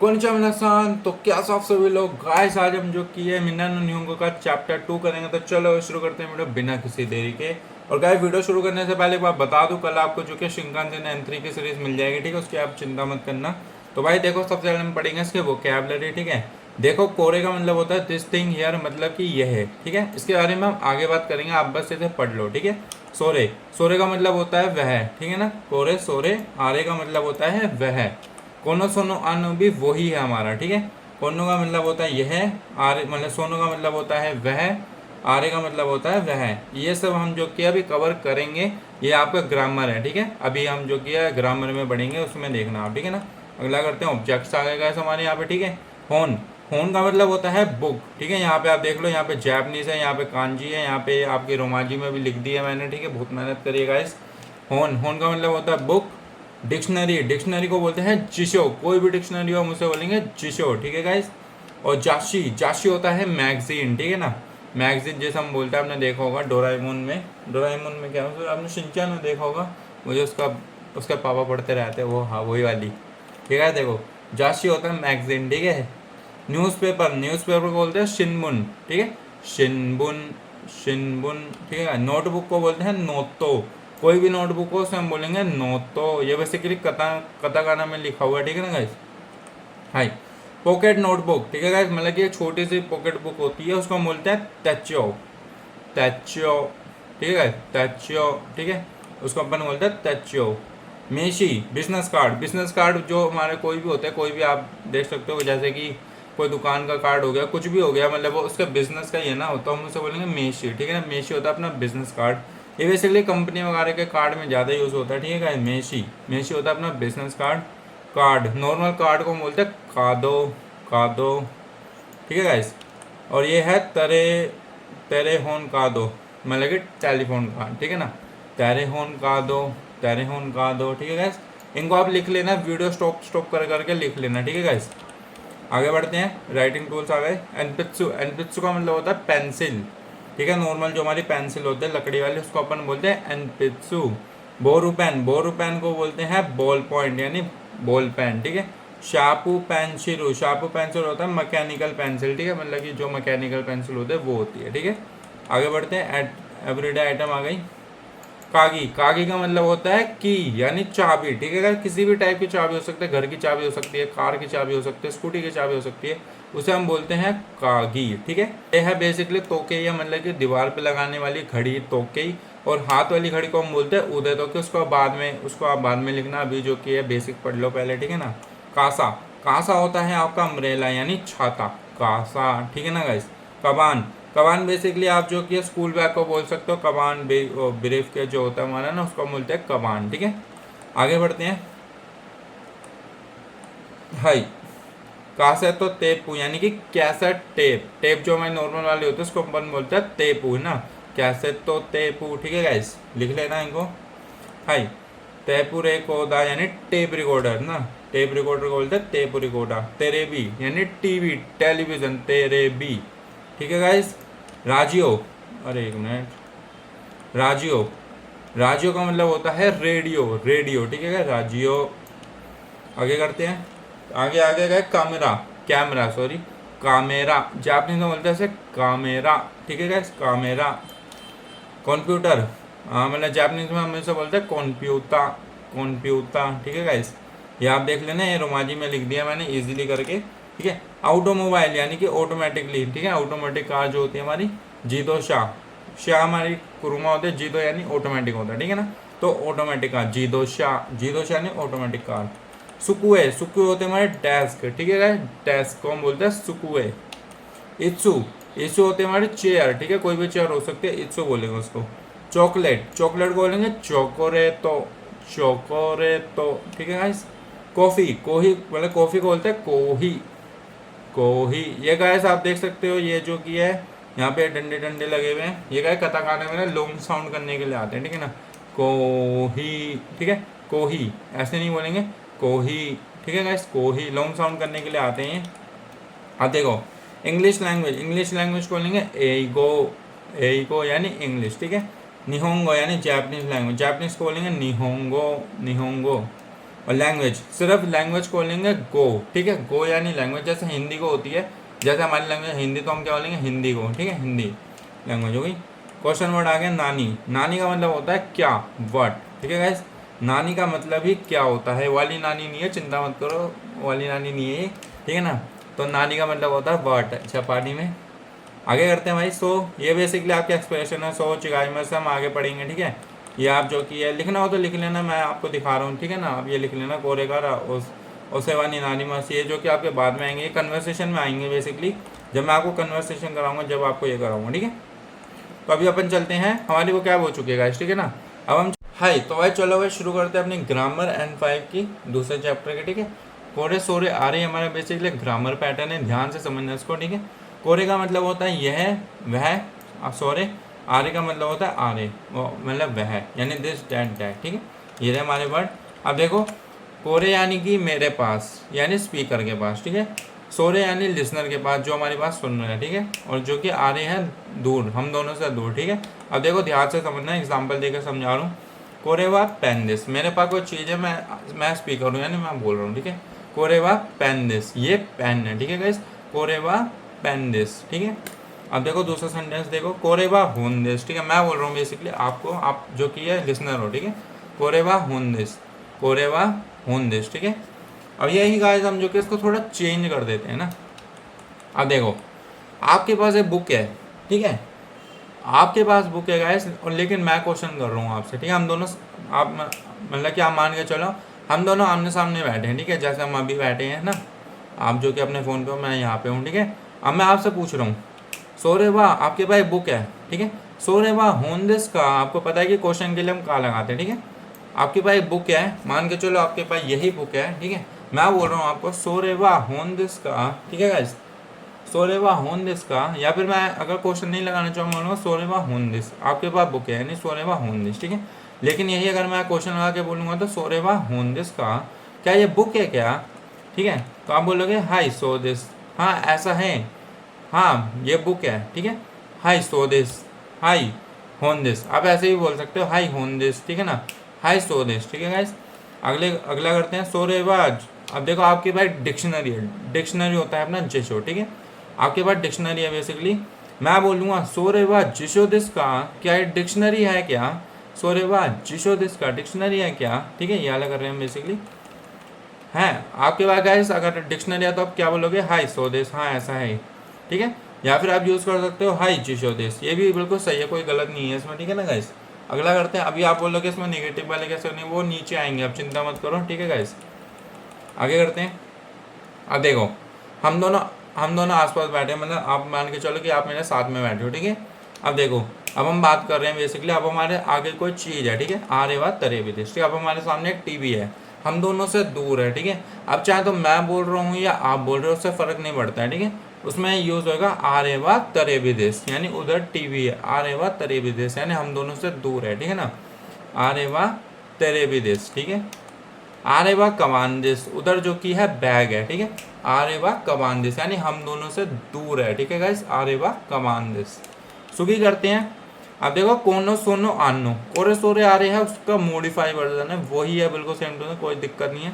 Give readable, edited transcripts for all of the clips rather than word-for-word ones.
कोनिचा मिनासान। तो क्या साफ सभी लोग गाइस, आज हम जो किए मिन्ना नो निहोंगो का चैप्टर 2 करेंगे। तो चलो शुरू करते हैं वीडियो बिना किसी देरी के। और गाइस वीडियो शुरू करने से पहले एक बार बता दूं, कल आपको जो कि शिंकानसेन N3 की सीरीज मिल जाएगी, ठीक है, उसकी आप चिंता मत करना। तो भाई देखो, सबसे पहले हम पढ़ेंगे इसके वोकैबुलरी, ठीक है। देखो, कोरे का मतलब होता है दिस थिंग हियर, मतलब कि यह है, ठीक है। इसके बारे में हम आगे बात करेंगे, आप बस इसे पढ़ लो, ठीक है। सोरे, सोरे का मतलब होता है वह, ठीक है ना। कोरे सोरे, आरे का मतलब होता है वह। कोनो सोनो अनु भी वही है हमारा, ठीक है। कोनो का मतलब होता है यह, आरे मतलब सोनो का मतलब होता है वह, आरे का मतलब होता है वह। ये सब हम जो किया अभी कवर करेंगे। ये आपका ग्रामर है, ठीक है। अभी हम जो किया ग्रामर में बढ़ेंगे, उसमें देखना आप, ठीक है ना। अगला करते हैं ऑब्जेक्ट्स आ गए हमारे यहाँ पे, ठीक है। होन, होन का मतलब होता है बुक, ठीक है। यहाँ पे आप देख लो, यहाँ पे जैपनीज है, यहाँ पे कांजी है, यहाँ पे आपकी रोमाजी में भी लिख दी है मैंने, ठीक है। बहुत मेहनत करिएगा इस। होन, होन का मतलब होता है बुक। डिक्शनरी, डिक्शनरी को बोलते हैं जिशो। कोई भी डिक्शनरी हो मुझसे बोलेंगे जिशो, ठीक है गाइस। और जाशी, जाशी होता है मैगजीन, ठीक है ना। मैगजीन जैसे हम बोलते हैं, आपने देखा होगा डोराएमोन में। डोराएमोन में क्या होता है, आपने शिनचैन में देखा होगा, मुझे उसका उसके पापा पढ़ते रहते हैं वो, हाँ वही वाली, ठीक है। देखो, जाशी होता है मैगजीन, ठीक है। न्यूज़पेपर, न्यूज़पेपर को बोलते हैं शिनबुन, ठीक है। शिनबुन, शिनबुन, ठीक है। नोटबुक को बोलते हैं नोतो। कोई भी नोटबुक हो उसे हम बोलेंगे नोतो। ये बेसिकली कथा कथाकाना में लिखा हुआ है, ठीक है ना गाइस। हाय, पॉकेट नोटबुक, ठीक है गाइस, मतलब कि एक छोटी सी पॉकेट बुक होती है, उसको हम बोलते हैं तच्चो, तच्चो, ठीक है। तच्चो, ठीक है, उसको अपन बोलते हैं तच्चो। मेशी, बिजनेस कार्ड, बिजनेस कार्ड जो हमारे कोई भी होता है, कोई भी आप देख सकते हो, जैसे कि कोई दुकान का कार्ड हो गया, कुछ भी हो गया, मतलब वो उसका बिजनेस का ही है ना, होता है, हम उसे बोलेंगे मेशी, ठीक है ना। मेशी होता है अपना बिजनेस कार्ड। ये बेसिकली कंपनी वगैरह के कार्ड में ज़्यादा यूज़ होता है, ठीक है। मेशी, मेशी होता है अपना business card. Card, normal card को बोलते हैं कादो, कादो, ठीक है गाइस। और ये है तरे, तेरे होन कादो, मतलब कि टेलीफोन कार्ड, ठीक है ना। तेरे होन कादो, तेरे होन कादो, ठीक है गाइस। इनको आप लिख लेना, वीडियो स्टॉप स्टॉप कर करके लिख लेना, ठीक है गाइस। आगे बढ़ते हैं, राइटिंग टूल्स आ गए। एनपित्सु, एनपित्सु का मतलब होता है पेंसिल, ठीक है। नॉर्मल जो हमारी पेंसिल होते हैं लकड़ी वाली, उसको अपन बोलते हैं एनपित्सु। बोरू पेन, बोरू पेन को बोलते हैं बॉल पॉइंट, यानी बॉल पेन, ठीक है। शार्पू पेंसिल, शार्पू पेंसिल होता है मैकेनिकल पेंसिल, ठीक है, मतलब कि जो मैकेनिकल पेंसिल होते हैं वो होती है, ठीक है। आगे बढ़ते हैं, एवरीडे आइटम आ गई। कागी, कागी का मतलब होता है की, यानी चाबी, ठीक है। किसी भी टाइप की चाबी हो सकती है, घर की चाबी हो सकती है, कार की चाबी हो सकती है, स्कूटी की चाबी हो सकती है, उसे हम बोलते हैं कागी, ठीक है। ये है बेसिकली तोके, या मतलब कि दीवार पे लगाने वाली घड़ी तोके। और हाथ वाली घड़ी को हम बोलते हैं उदय तोके। उसको बाद में, उसको आप बाद में लिखना, अभी जो कि है बेसिक पढ़ लो पहले, ठीक है ना। कासा, कासा होता है आपका अम्ब्रेला, यानी छाता, कासा, ठीक है ना गाइस। कबान, कबान बेसिकली आप जो कि स्कूल बैग को बोल सकते हो। कबान ब्रीफ के जो होता है हमारा ना, उसको बोलते हैं कबान, ठीक है। आगे बढ़ते हैं। हाई, कासे तो तेपू, यानी कि कैसेट टेप, टेप जो हमारी नॉर्मल वाली होती है उसको अपन बोलते हैं तेपू, है ना। कैसे तो तेपू, ठीक है गाइस, लिख लेना इनको। हाई, तेपू रिकॉर्डर, यानी टेप रिकॉर्डर ना, टेप रिकॉर्डर को बोलते हैं टेप रिकॉर्डर। तेरे भी, यानी टीवी टेलीविजन, तेरे भी, ठीक है गाइस। राजियो, अरे एक मिनट, राजियो, राजियो का मतलब होता है रेडियो, रेडियो, ठीक है राजियो। आगे करते हैं, आगे आगे गए कैमरा, कैमरा सॉरी, कामेरा, जापानीज में बोलते हैं इसे कामेरा, ठीक है गाइस, कामेरा। कंप्यूटर, हाँ मतलब जापानीज में हम इसे बोलते हैं कंप्यूटर, कंप्यूटर, ठीक है गाइस। ये आप देख लेना, ये रोमाजी में लिख दिया मैंने इजीली करके, ठीक है। ऑटोमोबाइल, यानी कि ऑटोमेटिकली, ठीक है। ऑटोमेटिक कार जो होती है हमारी, जीदो शाह, शाह हमारी कुरुमा होते हैं, जीदो यानी ऑटोमेटिक होता है, ठीक है ना। तो ऑटोमेटिक कार, जीदो शाह, जीदो शाह यानी ऑटोमेटिक कार। सुकुए, सुकुए होते हैं हमारे डेस्क, ठीक है गाइस, डेस्क को हम बोलते हैं सुकुए। इत्सु, इत्सु होते हैं हमारे चेयर, ठीक है, कोई भी चेयर हो सकती है, इत्सु बोलेंगे उसको। चॉकलेट, चॉकलेट को बोलेंगे चोकोरेतो, चोकोरेतो, ठीक है गाइस। कॉफी, कोही मतलब कॉफी को बोलते हैं कोही, कोही। ये गाइस आप देख सकते हो, ये जो की है यहाँ पे डंडे डंडे लगे हुए हैं, ये गाइस कथाकाना में ना लॉन्ग साउंड करने के लिए आते हैं, ठीक है ना। कोही, ठीक है, कोही, ऐसे नहीं बोलेंगे, कोही, ठीक है गाइस, कोही, लॉन्ग साउंड करने के लिए आते हैं। अब देखो, इंग्लिश लैंग्वेज, इंग्लिश लैंग्वेज को लेंगे एगो, एगो यानी इंग्लिश, ठीक है। निहोंगो यानी जापानीज लैंग्वेज, जापानीज को बोलेंगे निहोंगो, निहोंगो। और लैंग्वेज, सिर्फ लैंग्वेज को बोलेंगे गो, ठीक है। गो यानी लैंग्वेज, जैसे हिंदी को होती है, जैसे हमारी लैंग्वेज हिंदी, तो हम क्या बोलेंगे हिंदी को, ठीक है, हिंदी लैंग्वेज हो गई। क्वेश्चन वर्ड आ गया नानी। नानी का मतलब होता है क्या, व्हाट, ठीक है गाइस। नानी का मतलब ही क्या होता है, वाली नानी नहीं है, चिंता मत करो, वाली नानी नहीं है ये, ठीक है ना। तो नानी का मतलब होता है व्हाट। अच्छा पानी में आगे करते हैं भाई। सो ये बेसिकली आपके एक्सप्रेशन है। सो चिगाई में से हम आगे पढ़ेंगे, ठीक है। ये आप जो कि है लिखना हो तो लिख लेना, मैं आपको दिखा रहा हूँ, ठीक है ना। आप ये लिख लेना कोरेगार ओसे वानी नानी मासी, ये जो कि आपके बाद में आएंगे, ये कन्वर्सेशन में आएंगे बेसिकली, जब मैं आपको कन्वर्सेशन कराऊंगा, जब आपको ये कराऊंगा, ठीक है। तो अभी अपन चलते हैं, हमारी वो क्या हो चुकी है गाइस, ठीक है ना। अब हम हाई, तो भाई चलो भाई शुरू करते हैं अपनी ग्रामर N5 की दूसरे चैप्टर के, ठीक है। कोरे सोरे आ रही हमारा बेसिकली ग्रामर पैटर्न है, ध्यान से समझना इसको, ठीक है। कोरे का मतलब होता है यह वह, सोरे आरे का मतलब होता है आरे, वो मतलब वह, यानी दिस दैट दैट, ठीक है। ये रहे हमारे वर्ड। अब देखो कोरे यानी कि मेरे पास, यानी स्पीकर के पास, ठीक है। सोरे यानी लिसनर के पास, जो हमारी बात सुन रहे हैं, ठीक है। और जो कि आ रहे हैं दूर, हम दोनों से दूर, ठीक है। अब देखो ध्यान से समझना, एग्जाम्पल देकर समझा रहा हूँ। कोरेवा पेन दिस, मेरे पास कोई चीज़ है, मैं स्पीकर हूँ, यानी मैं बोल रहा हूँ, ठीक है। कोरेवा पेन दिस, ये पेन है, ठीक है गाइस। कोरेवा पेन दिस, ठीक है। अब देखो दूसरा सेंटेंस देखो, कोरेवा होन दिस, ठीक है। मैं बोल रहा हूँ बेसिकली आपको, आप जो कि है लिसनर हो, ठीक है। कोरेवा होन दिस, कोरेवा होन दिस, ठीक है। अब यही गाइस हम जो कि इसको थोड़ा चेंज कर देते हैं ना। अब देखो आपके पास एक बुक है, ठीक है, आपके पास बुक है गाइस, और लेकिन मैं क्वेश्चन कर रहा हूँ आपसे, ठीक है। हम दोनों, आप मतलब कि आप मान के चलो हम दोनों आमने सामने बैठे हैं, ठीक है, जैसे हम अभी बैठे हैं ना। आप जो कि अपने फ़ोन पे हो, मैं यहाँ पे हूँ, ठीक है। अब मैं आपसे पूछ रहा हूँ, सोरे वाह आपके पास एक बुक है, ठीक है। सोरे वाह होन दिस का, आपको पता है कि क्वेश्चन के लिए हम कहाँ लगाते हैं, ठीक है। आपके पास एक बुक है, मान के चलो आपके पास यही बुक है, ठीक है। मैं बोल रहा हूँ आपको सोरे वाह होन दिस का, ठीक है गाइस। सोरेवा होन दिस का, या फिर मैं अगर क्वेश्चन नहीं लगाना चाहूँगा बोलूँगा सोरेवा होन दिस, आपके पास बुक है यानी सोरेवा होन दिस, ठीक है। लेकिन यही अगर मैं क्वेश्चन लगा के बोलूँगा तो सोरेवा होन दिस का, क्या ये बुक है क्या, ठीक है। तो आप बोलोगे हाई सो दिस, हाँ ऐसा है, हाँ ये बुक है, ठीक है। हाई सो दिस, हाई होन दिस, आप ऐसे भी बोल सकते हो हाई होन दिस, ठीक है ना। हाई सो दिस, ठीक है गाइस। अगला करते हैं सोरेवाज। अब देखो आपके पास डिक्शनरी है, डिक्शनरी होता है अपना जिशो, ठीक है। आपके पास डिक्शनरी है बेसिकली, मैं बोलूँगा सोरेवा जिशो दिस का, क्या ये डिक्शनरी है क्या, सोरेवा जिशो दिस का डिक्शनरी है क्या, ठीक है। ये अलग कर रहे हैं बेसिकली, है आपके पास गाइस अगर डिक्शनरी है तो आप क्या बोलोगे हाई सो दिस, हाँ ऐसा है, ठीक है। या फिर आप यूज़ कर सकते हो हाई जिशो दिस, ये भी बिल्कुल सही है, कोई गलत नहीं है इसमें, ठीक है ना गाइस। अगला करते हैं, अभी आप बोलोगे इसमें नेगेटिव वाले कैसे नहीं, वो नीचे आएंगे, आप चिंता मत करो, ठीक है गाइस। आगे करते हैं। अब देखो हम दोनों आसपास बैठे हैं, मतलब आप मान के चलो कि आप मेरे साथ में बैठे हो, ठीक है। अब देखो अब हम बात कर रहे हैं बेसिकली, अब हमारे आगे कोई चीज़ है, ठीक है, आ रहे बात तरे भी ठीक है। अब हमारे सामने एक टीवी है, हम दोनों से दूर है, ठीक है। अब चाहे तो मैं बोल रहा हूँ या आप बोल रहे हो, उससे फ़र्क नहीं पड़ता है, ठीक है। उसमें यूज़ होगा आ रहे बात तरे भी देश, यानी उधर टीवी है, आ रहे बात तरे भी देश, यानी हम दोनों से दूर है, ठीक है ना। आ रहे बात तेरे भी देश, ठीक है। आरेवा कमांदिस, उधर जो कि है बैग है, ठीक है। आरेवा कमांदिस यानी हम दोनों से दूर है, ठीक है गाइस। आरेवा कमांदिस सुखी करते हैं। अब देखो कोनो सोनो आनो, कोरे सोरे आ रहे हैं, उसका मॉडिफाई वर्जन है, वही है बिल्कुल सेम टू सेम, कोई दिक्कत नहीं है।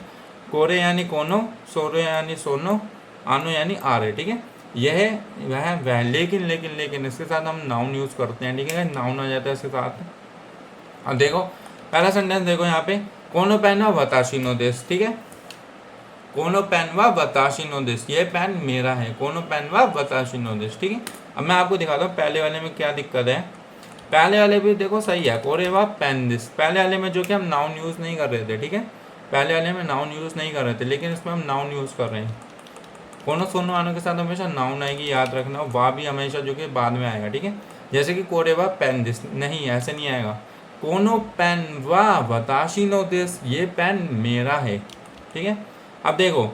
कोरे यानी कोनो, सोरे यानी सोनो, आनो यानी आ रहे, ठीक है। यह वह लेकिन इसके साथ हम नाउन यूज करते हैं, ठीक है। नाउन आ जाता है इसके साथ। अब देखो पहला सेंटेंस देखो यहाँ पे, कोनो पेन व वताशी देश, ठीक है। कोनो पेन व वताशी देश, ये पेन मेरा है, कोनो पेन व वताशी देश, ठीक है। अब मैं आपको दिखाता हूँ पहले वाले में क्या दिक्कत है। पहले वाले भी देखो सही है, कोरे व पेन दिस, पहले वाले में जो कि हम नाउन यूज़ नहीं कर रहे थे, ठीक है। पहले वाले में नाउन यूज़ नहीं कर रहे थे, लेकिन इसमें हम नाउन यूज़ कर रहे हैं। कोनो सोनो आने के साथ हमेशा नाउन आएगी, याद रखना। वाह भी हमेशा जो कि बाद में आएगा, ठीक है। जैसे कि कोरे व पेन दिस, नहीं ऐसे नहीं आएगा। कोनो पेन वाह वताशी नो दिस, ये पेन मेरा है, ठीक है। अब देखो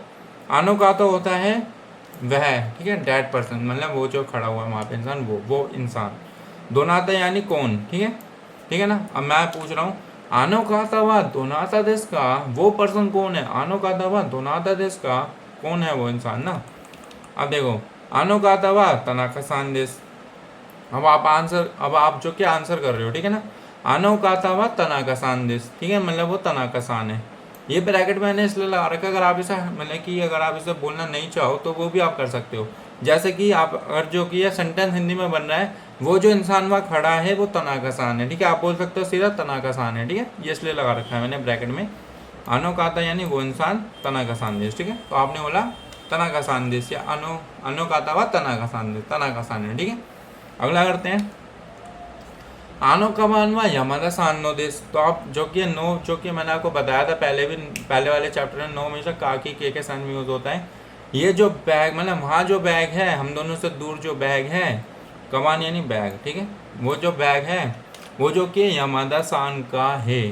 आनो का तो होता है वह, ठीक है, डेड पर्सन, मतलब वो जो खड़ा हुआ है वहाँ पे इंसान, वो इंसान। दोनाता यानी कौन, ठीक है, ठीक है ना। अब मैं पूछ रहा हूँ आनो का था वह दोनाता देश का, वो पर्सन कौन है, आनो का था वह दोनाता देश का, कौन है वो इंसान ना। अब देखो आनो का था वह तनाका सान देश, अब आप जो कि आंसर कर रहे हो, ठीक है ना। आनो का था वह तनाका सान देश, ठीक है, मतलब वो तनाका सान है। ये ब्रैकेट मैंने इसलिए लगा रखा है, अगर आप इसे मतलब कि अगर आप इसे बोलना नहीं चाहो तो वो भी आप कर सकते हो। जैसे कि आप अगर जो कि सेंटेंस हिंदी में बन रहा है, वो जो इंसान वहाँ खड़ा है वो तनाकासान है, ठीक है, आप बोल सकते हो सीधा तनाकासान है, ठीक है, ये इसलिए लगा रखा है मैंने ब्रैकेट में। अनोकाता यानी वो इंसान, तनाकासान देश, ठीक है, तो आपने बोला तनाकासान देश या अनोकाता व तनाकासान देश, तनाकासान है, ठीक है। अगला करते हैं आनो कमान व यमादा सान नो देश। तो आप जो कि नो, जो कि मैंने आपको बताया था पहले भी, पहले वाले चैप्टर में, नो हमेशा काकी के सन में यूज होता है। ये जो बैग मतलब वहाँ जो बैग है, हम दोनों से दूर जो बैग है, कमान यानी बैग, ठीक है, वो जो बैग है वो जो कि यमादा सान का है,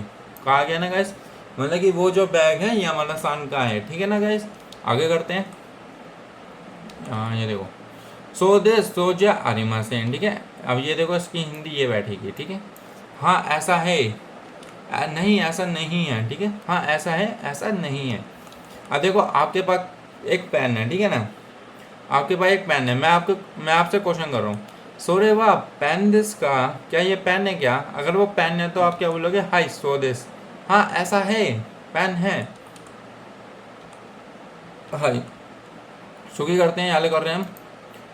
कहा गया ना गाइस, मतलब कि वो जो बैग है यमादा सान का है, ठीक है ना गाइस। आगे करते हैं, हाँ ये देखो, सो दे सोजा अरिमासेन, ठीक है। अब ये देखो इसकी हिंदी ये बैठेगी, ठीक है, हाँ ऐसा है, नहीं ऐसा नहीं है, ठीक है, हाँ ऐसा है ऐसा नहीं है। अब देखो आपके पास एक पेन है, ठीक है ना, आपके पास एक पेन है, मैं आपसे क्वेश्चन कर रहा हूँ, सोरे वाह पेन दिस का, क्या ये पेन है क्या? अगर वो पेन है तो आप क्या बोलोगे? हाई सो दिस, हाँ ऐसा है, पेन है, हाई। सुखी करते हैं, याले कर रहे हैं हम,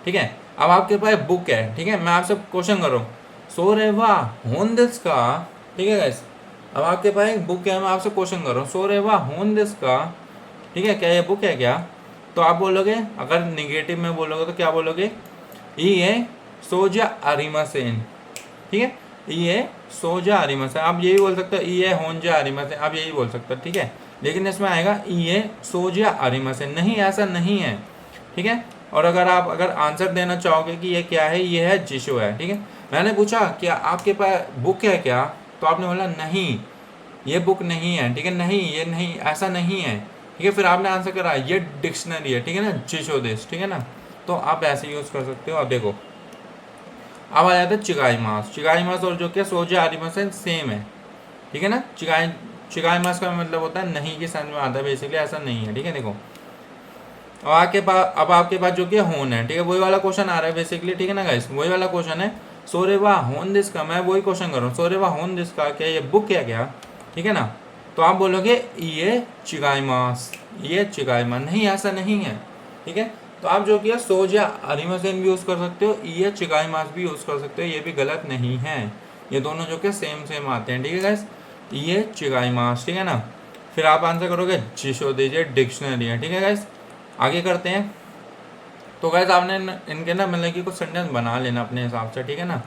ठीक है। अब आपके पास बुक है, ठीक है, मैं आपसे क्वेश्चन कर रहा हूँ, सो रे वाह होन दिस का, ठीक है गाइस। अब आपके पास एक बुक है, मैं आपसे क्वेश्चन कर रहा हूँ, सो रे वाह होन दिस का, ठीक है, क्या ये बुक है क्या? तो आप बोलोगे, अगर निगेटिव में बोलोगे तो क्या बोलोगे? ई है सोजा अरिमा सेन, ठीक है, ई है सोजा अरिमा सेन। आप यही बोल सकते हो ई है होंजा अरिमा सेन, आप यही बोल सकते हो, ठीक है। लेकिन इसमें आएगा ई है सोजा अरिमा सेन, नहीं ऐसा नहीं है, ठीक है। और अगर आंसर देना चाहोगे कि ये क्या है, ये है जिशो है, ठीक है। मैंने पूछा क्या आपके पास बुक है क्या, तो आपने बोला नहीं ये बुक नहीं है, ठीक है, नहीं ये नहीं ऐसा नहीं है, ठीक है। फिर आपने आंसर करा ये डिक्शनरी है, ठीक है ना, जिशो देश, ठीक है ना। तो आप ऐसे यूज कर सकते हो। अब देखो अब आ जाता है चिगाई मास और जो क्या सोजा आरिमास है सेम है, ठीक है ना। चिगाई मास का मतलब होता है नहीं के समझ में आता है, बेसिकली ऐसा नहीं है, ठीक है। देखो अब आपके पास जो कि होन है, ठीक है, वही वाला क्वेश्चन आ रहा है बेसिकली, ठीक है ना गाइस, वही वाला क्वेश्चन है, सोरेवा होन दिस का, मैं वही क्वेश्चन कर रहा हूँ, सोरेवा होन दिस का, क्या ये बुक है क्या, ठीक है ना। तो आप बोलोगे ये चिगाईमास, ये चिगाईमा, नहीं ऐसा नहीं है, ठीक है। तो आप जो कि सोज या अरिमासेन भी यूज कर सकते हो, ये चिगाईमास भी यूज कर सकते हो, ये भी गलत नहीं है, ये दोनों जो कि सेम सेम आते हैं, ठीक है गाइस, ये चिगाईमास, ठीक है ना। फिर आप आंसर करोगे जिशो दीजिए डिक्शनरी है, ठीक है गाइस। आगे करते हैं, तो गैस आपने इनके ना मतलब कि कुछ सेंटेंस बना लेना अपने हिसाब से, ठीक है ना।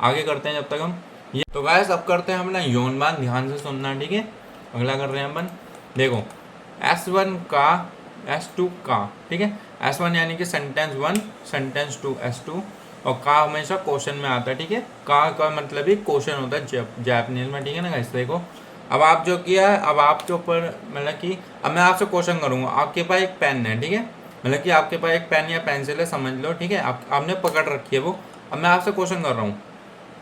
आगे करते हैं जब तक हम ये, तो गैस अब करते हैं अपना योनबान, ध्यान से सुनना, ठीक है। अगला कर रहे हैं अपन, देखो S1 का S2 का, ठीक है, S1 यानी कि सेंटेंस 1 सेंटेंस 2 S2, और का हमेशा क्वेश्चन में आता है, ठीक है, का मतलब ही क्वेश्चन होता है जापानीज में, ठीक है ना गाइस। देखो अब आप जो किया है, अब आपके ऊपर मतलब कि अब मैं आपसे क्वेश्चन करूंगा, आपके पास एक पेन है, ठीक है, मतलब कि आपके पास एक पेन या पेंसिल है समझ लो, ठीक है, आपने पकड़ रखी है वो। अब मैं आपसे क्वेश्चन कर रहा हूँ,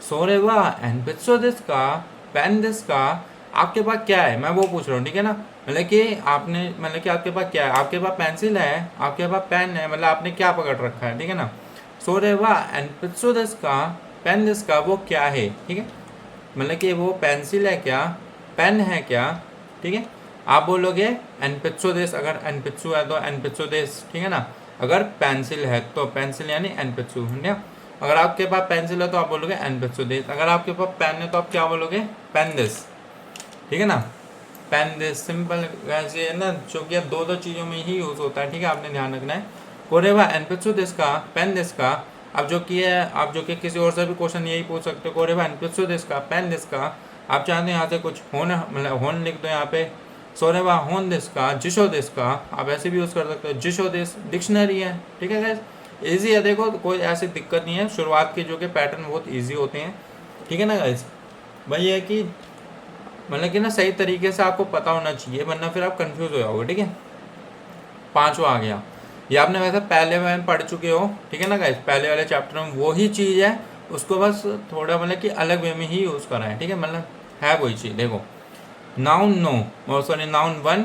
सोरे वाह एनपित्सो दिस का पेन दिस का, आपके पास क्या है, मैं वो पूछ रहा हूँ, ठीक है ना। मतलब कि आपने मतलब कि आपके पास क्या है, आपके पास पेंसिल है, आपके पास पेन है, मतलब आपने क्या पकड़ रखा है, ठीक है ना। सोरे वाह एनपित्सो दिस का पेन दिस का, वो क्या है, ठीक है, मतलब कि वो पेंसिल है क्या, पेन है क्या, ठीक है। आप बोलोगे एनपित्सो देश, अगर एनपित्सु है तो एनपित्सो देश, ठीक है ना। अगर पेंसिल है तो पेंसिल यानी एनपित्सु, है ना। अगर आपके पास पेंसिल है तो आप बोलोगे एनपित्सो देश, अगर आपके पास पेन है तो आप क्या बोलोगे? पेन दिस, ठीक है ना, पेन दिस, सिंपल ऐसे है ना, जो कि अब दो चीज़ों में ही यूज़ होता है, ठीक है, आपने ध्यान रखना है। कोरेवा एनपित्सु दिस का पेन दिस का, अब जो कि है आप जो कि किसी और से भी क्वेश्चन यही पूछ सकते हो, कोरेवा एनपित्सु दिस का पेन दिस का, आप चाहते हैं यहाँ से कुछ होन मतलब होन लिख दो यहाँ पे, सोरेवा होन दिस का जिशो दिस का, आप ऐसे भी यूज़ कर सकते हो, जिशो दिस डिक्शनरी है, ठीक है गाइस, ईजी है। देखो कोई ऐसी दिक्कत नहीं है, शुरुआत के जो कि पैटर्न बहुत ईजी होते हैं, ठीक है ना गाइस। भाई ये है कि मतलब कि ना सही तरीके से आपको पता होना चाहिए, वरना फिर आप कंफ्यूज हो जाओगे, ठीक है। पांचवा आ गया, ये आपने वैसे पहले में पढ़ चुके हो, ठीक है ना गाइस, पहले वाले चैप्टर में वही चीज़ है, उसको बस थोड़ा मतलब कि अलग वे में ही यूज़ करा है, ठीक है, मतलब है वही चीज़। देखो नाउन नो, और सॉरी नाउन वन,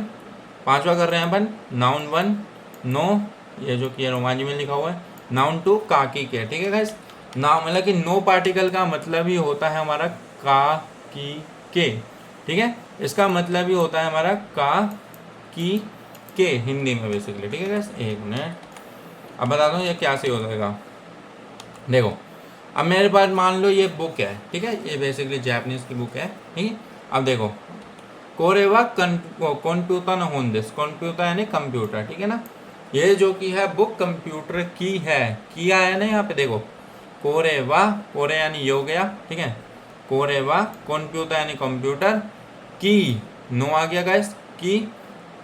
पांचवा कर रहे हैं अपन, नाउन वन नो, ये जो कि रोमांजी में लिखा हुआ है, नाउन टू काकी के, ठीक है गाइस। नाउन मतलब कि नो पार्टिकल का मतलब ही होता है हमारा का की के, ठीक है। इसका मतलब ही होता है हमारा का, की, के हिंदी में बेसिकली, ठीक है गाइस। एक मिनट अब बता दूँ ये क्या से हो जाएगा। देखो अब मेरे पास मान लो ये बुक है, ठीक है, ये बेसिकली जापानीज की बुक है, ठीक है। अब देखो कोरेवा कंप्यूटर न होंदिस, कंप्यूटर यानी कंप्यूटर, ठीक है ना। ये जो की है बुक कंप्यूटर की है, किया है ना यहाँ पे देखो, कोरेवा, कोरे यानी ये हो गया, ठीक है, कोरेवा कंप्यूटर यानी कंप्यूटर की, नो आ गया गाइस, की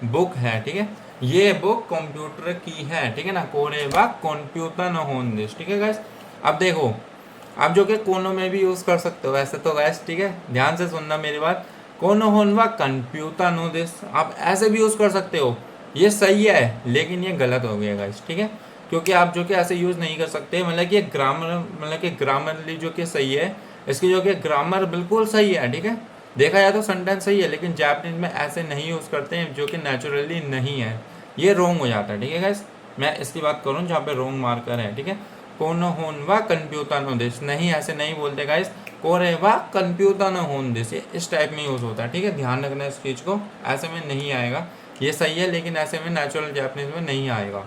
बुक है, ठीक है, ये बुक कंप्यूटर की है, ठीक है ना, कोरेवा कंप्यूटर न होंदिस, ठीक है गाइस। अब देखो आप जो कि कोनो में भी यूज कर सकते हो ऐसे तो गाइस, ठीक है, ध्यान से सुनना मेरी बात, कोनो होनवा कंप्यूटर नो दिस, आप ऐसे भी यूज कर सकते हो, ये सही है लेकिन ये गलत हो गया गाइस, ठीक है, क्योंकि आप जो कि ऐसे यूज नहीं कर सकते, मतलब कि ग्रामर, मतलब कि ग्रामरली जो कि सही है, इसकी जो कि ग्रामर बिल्कुल सही है, ठीक है, देखा जाए तो सेंटेंस सही है, लेकिन जापानीज में ऐसे नहीं यूज करते हैं जो कि नेचुरली नहीं है, ये रॉन्ग हो जाता है, ठीक है गाइस। मैं इसकी बात करूँ जहाँ पे रॉन्ग मार्कर है, ठीक है, कोनो होनवा कंप्यूटर नो दिस, नहीं ऐसे नहीं बोलते गाइस, कोरेवा कंप्यूटर नो होन दिस, ये इस टाइप में यूज होता है, ठीक है, ध्यान रखना इस चीज को, ऐसे में नहीं आएगा, ये सही है लेकिन ऐसे में नेचुरल जापानीज में नहीं आएगा,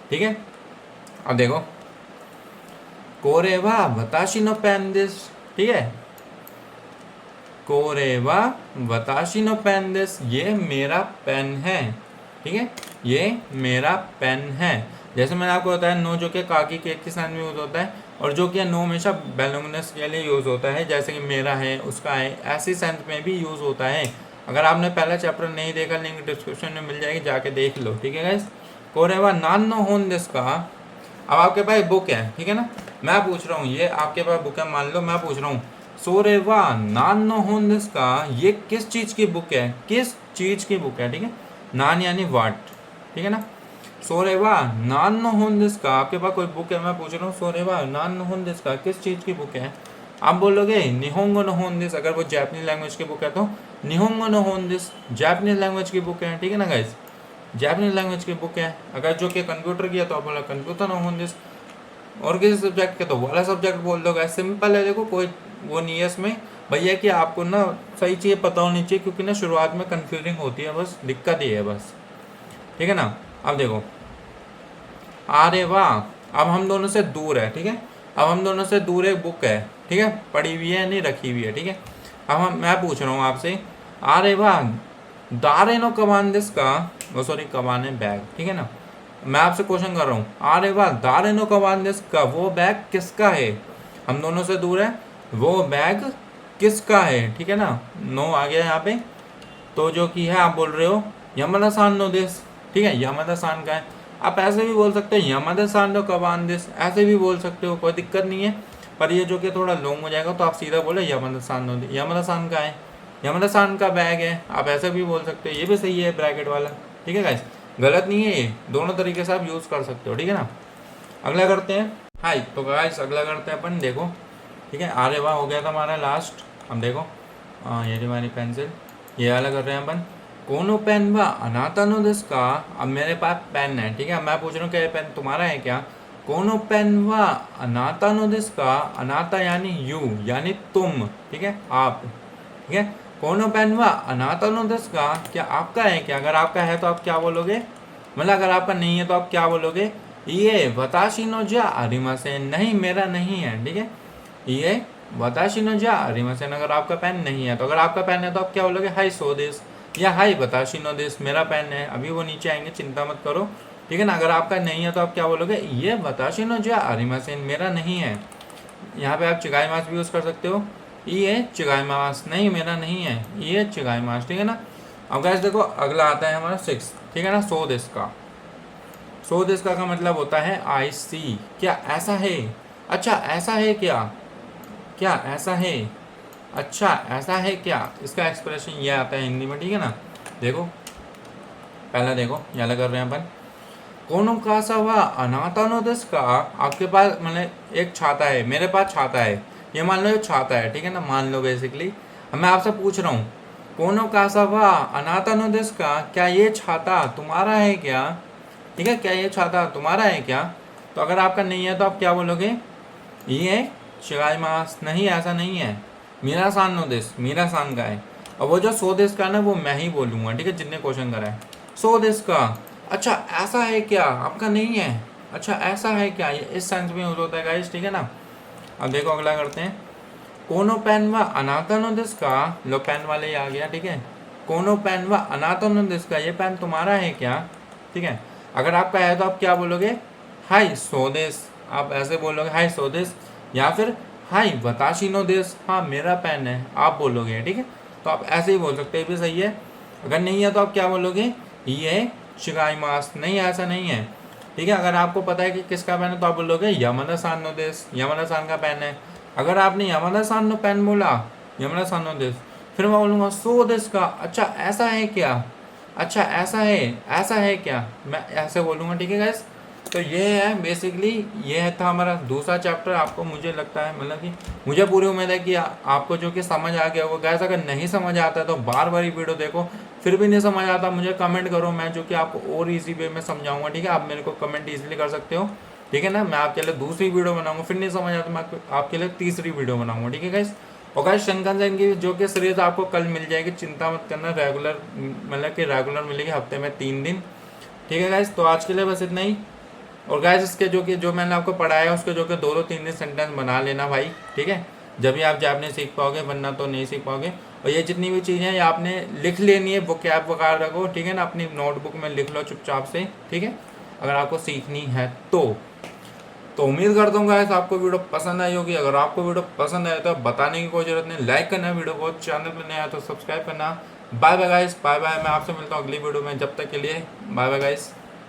ठीक है। अब देखो कोरेवा वताशी नो पेन दिस, ठीक है, कोरेवा वताशी नो पेन दिस, ये मेरा पेन है, ठीक है, ये मेरा पेन है। जैसे मैंने आपको बताया नो जो कि काकी के किसान में यूज होता है, और जो कि नो हमेशा बेलोंगनेस के लिए यूज होता है, जैसे कि मेरा है, उसका है, ऐसी सेंस में भी यूज होता है। अगर आपने पहला चैप्टर नहीं देखा लिंक डिस्क्रिप्शन में मिल जाएगी, जाके देख लो, ठीक है गाइस। कोरेवा नान नो होन दिस का, अब आपके पास बुक है, ठीक है ना, मैं पूछ रहा हूँ, ये आपके पास बुक है मान लो, मैं पूछ रहा हूँ सोरेवा नान नो होन दिस का, ये किस चीज की बुक है, किस चीज की बुक है, ठीक है, नान यानी वाट, ठीक है ना, सोरेवा नान नो होन दिस का, आपके पास कोई बुक है, मैं पूछ रहा हूँ सोरेवा नान नो होन दिस का, किस चीज की बुक है, आप बोलोगे निहोंगो नो होन दिस, अगर वो जापानीज लैंग्वेज की बुक है तो निहोंगो नो होन दिस, जापानीज लैंग्वेज की बुक है, ठीक है ना गाइस, जापानीज लैंग्वेज की बुक है। अगर जो कि कंप्यूटर की है तो आप बोला कंप्यूटर नो होन दिस, और किसी सब्जेक्ट के तो वाला सब्जेक्ट बोल दो गाइस, सिंपल है, देखो कोई वो नहीं है इसमें, भैया कि आपको ना सही चीज़ पता होनी चाहिए, क्योंकि ना शुरुआत में कंफ्यूजिंग होती है, बस दिक्कत ही है बस, ठीक है ना। अब देखो अरे वाह, अब हम दोनों से दूर है, ठीक है, अब हम दोनों से दूर एक बुक है, ठीक है, पड़ी हुई है नहीं रखी हुई है, ठीक है। अब मैं पूछ रहा हूँ आपसे, अरे वाह दारे नो कमान दिस का, वो सॉरी कमाने बैग, ठीक है ना, मैं आपसे क्वेश्चन कर रहा हूँ, अरे वाह दारे नो कमान दिस का, वो बैग किसका है, हम दोनों से दूर है, वो बैग किसका है, ठीक है ना, नो आ गया यहाँ पे, तो जो कि है आप बोल रहे हो यमदा सान नो दिस, ठीक है, यमदा सान का है, आप ऐसे भी बोल सकते हो यमदा सान नो कबान दिस, ऐसे भी बोल सकते हो, कोई दिक्कत नहीं है, पर ये जो कि थोड़ा लॉन्ग हो जाएगा तो आप सीधा बोले यमदा सान नो दिस, यमदा सान का है, यमदा सान का बैग है, आप ऐसे भी बोल सकते हो, ये भी सही है ब्रैकेट वाला, ठीक है गाइस, गलत नहीं है, ये दोनों तरीके से आप यूज़ कर सकते हो, ठीक है ना। अगला करते हैं, हाई तो गाइस अगला करते हैं अपन, देखो ठीक है, अरे वाह हो गया था हमारा लास्ट, हम देखो ये रही हमारी पेंसिल, ये वाला कर रहे हैं अपन, कोनो पेन व अनाता नो दिस का, अब मेरे पास पेन है, ठीक है, मैं पूछ रहा हूँ क्या ये पेन तुम्हारा है क्या, कोनो पेन व अनाता नो दिस का, अनाता यानी यू यानी तुम, ठीक है, आप, ठीक है, कोनो पेन व अनाता नो दिस का, क्या आपका है क्या, अगर आपका है तो आप क्या बोलोगे, मतलब अगर आपका नहीं है तो आप क्या बोलोगे, ये वताशी नो जा अरिमासेन, नहीं मेरा नहीं है, ठीक है, ये वताशी नो जा अरिमासेन, अगर आपका पेन नहीं है, तो अगर आपका पेन है तो आप क्या बोलोगे, हाई सो दिस, या हाई वताशी नो दिस, मेरा पेन है, अभी वो नीचे आएंगे चिंता मत करो, ठीक है ना। अगर आपका नहीं है तो आप क्या बोलोगे, ये वताशी नो जा अरिमासेन, मेरा नहीं है, यहाँ पे आप चिगाई मास भी यूज़ कर सकते हो, ये चिगाई मास, नहीं मेरा नहीं है, ये चिगाई मास, ठीक है ना। अब गाइस देखो अगला आता है हमारा 6, ठीक है ना, सो दिस का, सो दिस का मतलब होता है आई सी, क्या ऐसा है, अच्छा ऐसा है क्या, क्या ऐसा है, अच्छा ऐसा है क्या, इसका एक्सप्रेशन ये आता है हिंदी में, ठीक है ना। देखो पहला देखो यहाँ कर रहे हैं अपन, कोनो का सा हुआ अनाता नो दिस का, आपके पास मतलब एक छाता है, मेरे पास छाता है, ये मान लो ये छाता है, ठीक है ना, मान लो बेसिकली, अब मैं आपसे पूछ रहा हूँ कोनो का सा हुआ अनाता नो दिस का, क्या ये छाता तुम्हारा है क्या, ठीक है, क्या ये छाता तुम्हारा है क्या, तो अगर आपका नहीं है तो आप क्या बोलोगे, ये शिगाई मास, नहीं ऐसा नहीं है, मीरा सान नो दिस, मीरा सान का है, और वो जो सो दिस का ना वो मैं ही बोलूँगा, ठीक है, जितने क्वेश्चन करा है। सो दिस का, अच्छा ऐसा है क्या, आपका नहीं है, अच्छा ऐसा है क्या, ये इस सेंस में यूज होता है गाइस, ठीक है ना। अब देखो अगला करते हैं, कोनो पेन व अनाथनो दिस का, लो पेन वाले ही आ गया, ठीक है। कोनो पेन व अनाथनो दिस का, ये पेन तुम्हारा है क्या, ठीक है। अगर आपका है तो आप क्या बोलोगे, हाई सो दिस, आप ऐसे बोलोगे हाई सो दिस, या फिर हाई वताशी नो दिस, हाँ मेरा पेन है, आप बोलोगे, ठीक है। तो आप ऐसे ही बोल सकते हैं, भी सही है। अगर नहीं है तो आप क्या बोलोगे, ये शिगाई मास, नहीं ऐसा नहीं है, ठीक है। अगर आपको पता है कि किसका पेन है तो आप बोलोगे यमना सान नो दिस, यमना सान का पेन है। अगर आपने यमना सान नो पेन बोला, यमना सान नो दिस, फिर मैं बोलूँगा सो दिस का, अच्छा ऐसा है क्या, अच्छा ऐसा है क्या, मैं ऐसे बोलूँगा, ठीक है गैस। तो ये है बेसिकली, ये है था हमारा दूसरा चैप्टर। आपको मुझे लगता है, मतलब कि मुझे पूरी उम्मीद है कि आपको जो कि समझ आ गया होगा गैस। अगर नहीं समझ आता है तो बार बार ही वीडियो देखो, फिर भी नहीं समझ आता मुझे कमेंट करो, मैं जो कि आपको और इजी वे में समझाऊंगा, ठीक है। आप मेरे को कमेंट ईजिली कर सकते हो, ठीक है ना। मैं आपके लिए दूसरी वीडियो बनाऊंगा, फिर नहीं समझ आता मैं आपके लिए तीसरी वीडियो बनाऊंगा, ठीक है गाइस। और गाइस शिनकानसेन की जो कि सीरीज आपको कल मिल जाएगी, चिंता मत करना, रेगुलर मतलब कि रेगुलर मिलेगी, हफ्ते में 3 दिन, ठीक है गाइस। तो आज के लिए बस इतना ही। और गाइस इसके जो कि जो मैंने आपको पढ़ाया है उसके जो कि 2-3 दिन सेंटेंस बना लेना भाई, ठीक है। जब भी आप जापनीज सीख पाओगे, वरना तो नहीं सीख पाओगे। और ये जितनी भी चीज़ें हैं ये आपने लिख लेनी है, वोकैब वगैरह रखो, ठीक है ना, अपनी नोटबुक में लिख लो चुपचाप से, ठीक है, अगर आपको सीखनी है तो उम्मीद करता हूँ गाइस आपको वीडियो पसंद आई होगी। अगर आपको वीडियो पसंद आया तो बताने की कोई जरूरत नहीं, लाइक करना वीडियो को, चैनल पर नया तो सब्सक्राइब करना। Bye bye guys, bye bye, मैं आपसे मिलता हूँ अगली वीडियो में, जब तक के लिए बाय बाय गाइस।